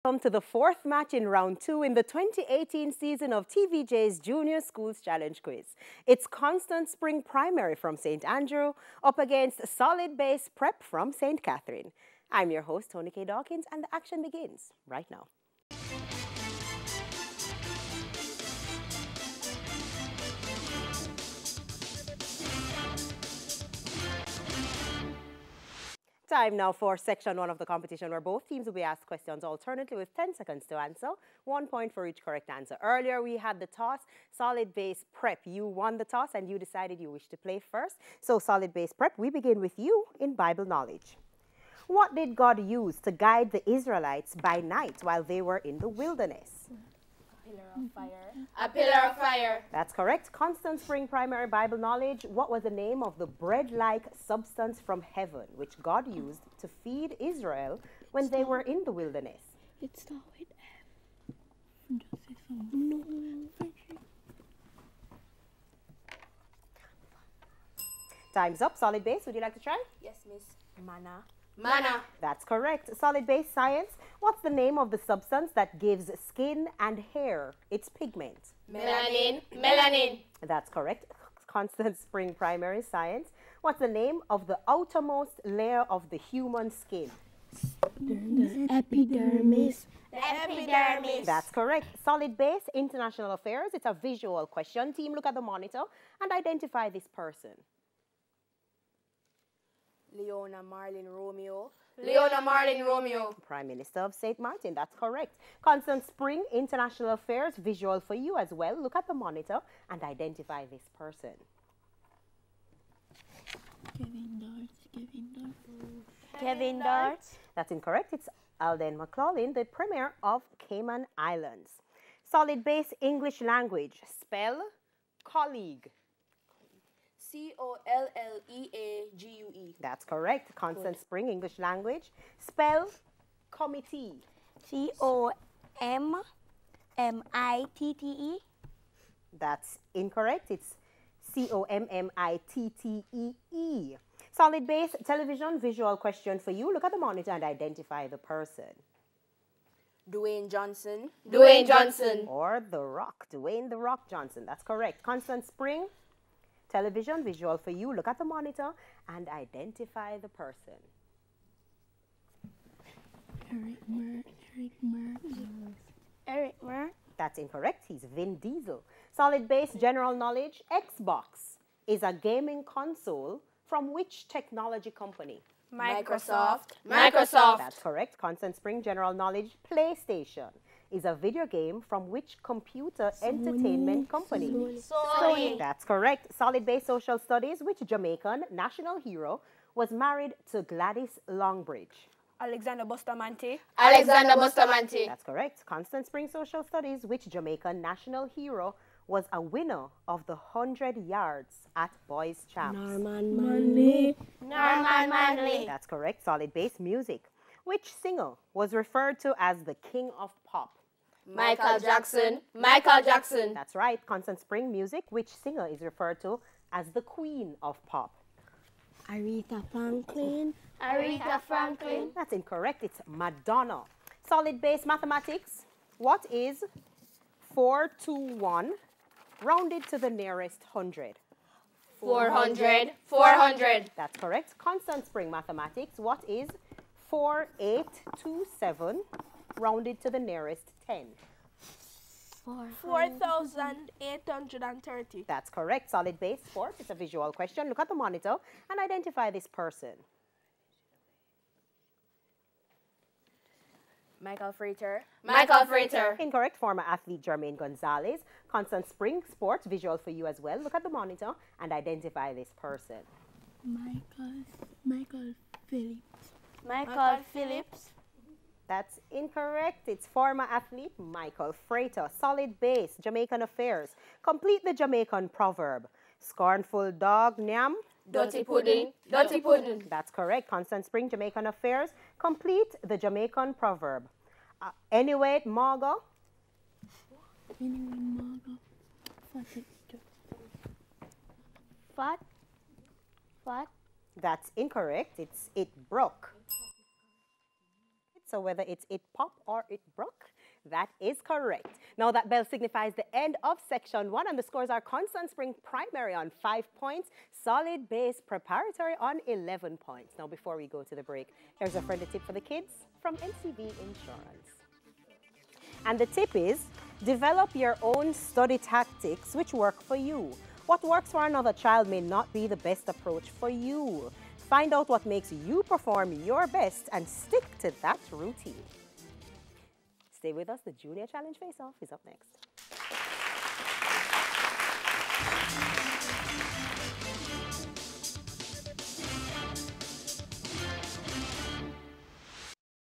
Welcome to the fourth match in round 2 in the 2018 season of TVJ's Junior Schools Challenge Quiz. It's Constant Spring Primary from St. Andrew up against Solid Base Prep from St. Catherine. I'm your host, Tony K. Dawkins, and the action begins right now. Time now for section 1 of the competition, where both teams will be asked questions alternately with 10 seconds to answer. 1 point for each correct answer. Earlier we had the toss. Solid Base Prep, you won the toss and you decided you wish to play first. So Solid Base Prep, we begin with you in Bible knowledge. What did God use to guide the Israelites by night while they were in the wilderness? Pillar of fire. A pillar of fire. That's correct. Constant Spring Primary Bible knowledge. What was the name of the bread-like substance from heaven which God used to feed Israel when they were in the wilderness? It starts with F. No. Time's up. Solid Base, would you like to try? Yes, miss. Manna. Manna. That's correct. Solid Base Science. What's the name of the substance that gives skin and hair its pigment? Melanin. Melanin. That's correct. Constant Spring Primary Science. What's the name of the outermost layer of the human skin? The epidermis. The epidermis. That's correct. Solid Base International Affairs. It's a visual question. Team, look at the monitor and identify this person. Leona Marlin Romeo. Leona Marlin Romeo. Prime Minister of St. Martin. That's correct. Constant Spring International Affairs. Visual for you as well. Look at the monitor and identify this person. Kevin Dart. That's incorrect. It's Alden McLaughlin, the Premier of Cayman Islands. Solid Base English Language. Spell colleague. Colleague. That's correct. Constant Spring English Language. Spell committee. COMMITTE. That's incorrect. It's COMMITTEE. Solid Base Television Visual question for you. Look at the monitor and identify the person. Dwayne Johnson. Dwayne Johnson. Or The Rock. Dwayne The Rock Johnson. That's correct. Constant Spring Television Visual for you. Look at the monitor and identify the person. Eric Mer. That's incorrect. He's Vin Diesel. Solid Base General Knowledge. Xbox is a gaming console from which technology company? Microsoft. Microsoft. That's correct. Constant Spring General Knowledge. PlayStation is a video game from which computer entertainment company? Sony. That's correct. Solid Base Social Studies. Which Jamaican national hero was married to Gladys Longbridge? Alexander Bustamante. Alexander Bustamante. That's correct. Constant Spring Social Studies. Which Jamaican national hero was a winner of the 100 yards at Boys Champs? Norman Manley. Norman Manley. That's correct. Solid Base Music. Which singer was referred to as the King of Pop? Michael Jackson. Michael Jackson. That's right. Constant Spring Music. Which singer is referred to as the Queen of Pop? Aretha Franklin. Aretha Franklin. That's incorrect. It's Madonna. Solid Base Mathematics. What is 421 rounded to the nearest 100? 400. 400. That's correct. Constant Spring Mathematics. What is 4827 rounded to the nearest 10? 4,830. That's correct. Solid Base Sport. It's a visual question. Look at the monitor and identify this person. Michael Frater. Michael Frater. Incorrect. Former athlete Jermaine Gonzalez. Constant Spring Sports. Visual for you as well. Look at the monitor and identify this person. Michael Phillips. Michael Phillips. That's incorrect. It's former athlete Michael Frater. Solid Base, Jamaican Affairs. Complete the Jamaican proverb. Scornful dog, nyam. Dirty pudding. Dirty pudding. That's correct. Constant Spring, Jamaican Affairs. Complete the Jamaican proverb. Anyway, Marga. Fat. That's incorrect. It broke. So whether it's it pop or it broke, that is correct. Now that bell signifies the end of section 1, and the scores are Constant Spring Primary on 5 points, Solid Base Preparatory on 11 points. Now before we go to the break, here's a friendly tip for the kids from NCB Insurance. And the tip is, develop your own study tactics which work for you. What works for another child may not be the best approach for you. Find out what makes you perform your best and stick to that routine. Stay with us. The Junior Challenge Face-Off is up next.